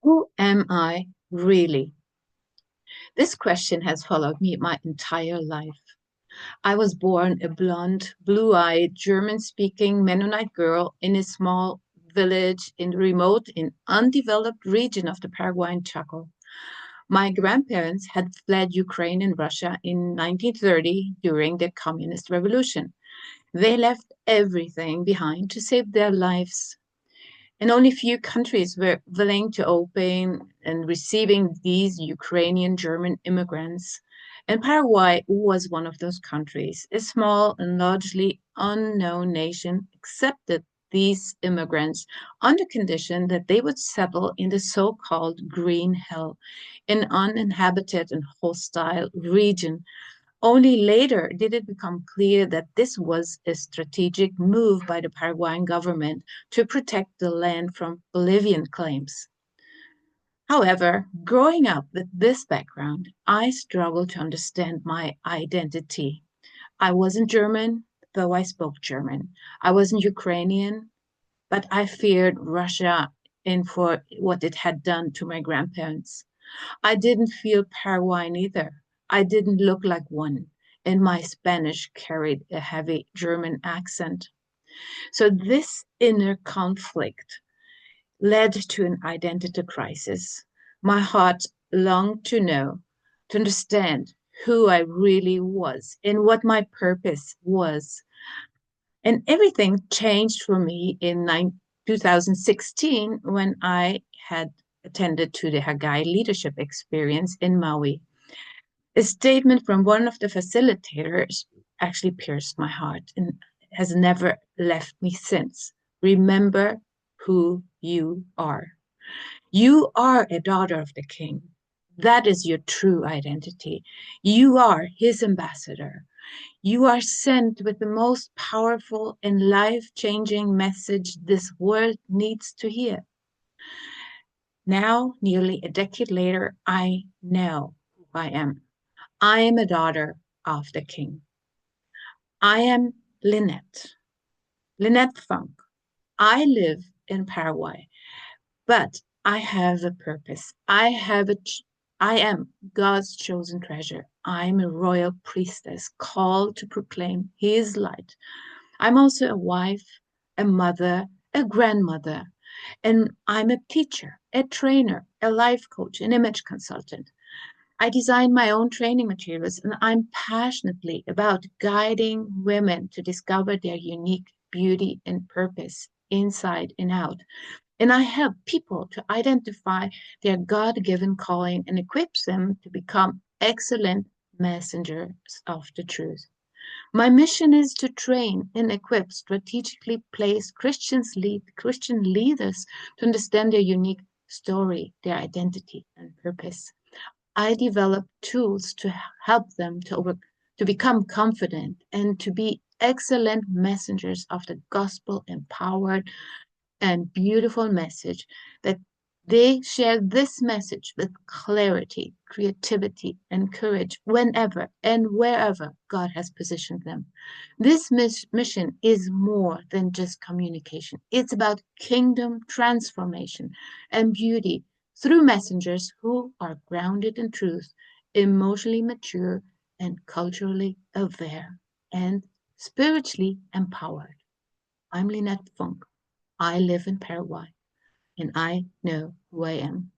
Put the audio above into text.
Who am I really? This question has followed me my entire life. I was born a blonde, blue-eyed, German-speaking Mennonite girl in a small village in the remote and undeveloped region of the Paraguayan Chaco. My grandparents had fled Ukraine and Russia in 1930 during the Communist Revolution. They left everything behind to save their lives, and only few countries were willing to open and receiving these Ukrainian German immigrants. And Paraguay was one of those countries. A small and largely unknown nation accepted these immigrants on the condition that they would settle in the so-called Green Hell, an uninhabited and hostile region. Only later did it become clear that this was a strategic move by the Paraguayan government to protect the land from Bolivian claims. However, growing up with this background, I struggled to understand my identity. I wasn't German, though I spoke German. I wasn't Ukrainian, but I feared Russia and for what it had done to my grandparents. I didn't feel Paraguayan either. I didn't look like one, and my Spanish carried a heavy German accent. So this inner conflict led to an identity crisis. My heart longed to know, to understand who I really was and what my purpose was. And everything changed for me in 2016 when I had attended to the Hagai leadership experience in Maui. A statement from one of the facilitators actually pierced my heart and has never left me since. Remember who you are. You are a daughter of the king. That is your true identity. You are his ambassador. You are sent with the most powerful and life-changing message this world needs to hear. Now, nearly a decade later, I know who I am. I am a daughter of the king. I am LynetteFunk. I live in Paraguay, but I have a purpose. I am God's chosen treasure. I'm a royal priestess called to proclaim his light. I'm also a wife, a mother, a grandmother, and I'm a teacher, a trainer, a life coach, an image consultant. I design my own training materials, and I'm passionately about guiding women to discover their unique beauty and purpose inside and out. And I help people to identify their God-given calling and equips them to become excellent messengers of the truth. My mission is to train and equip strategically placed Christian leaders to understand their unique story, their identity, and purpose. I develop tools to help them to become confident and to be excellent messengers of the gospel empowered and beautiful message that they share this message with clarity, creativity, and courage whenever and wherever God has positioned them. This mission is more than just communication. It's about kingdom transformation and beauty through messengers who are grounded in truth, emotionally mature, and culturally aware, and spiritually empowered. I'm Lynette Funk. I live in Paraguay, and I know who I am.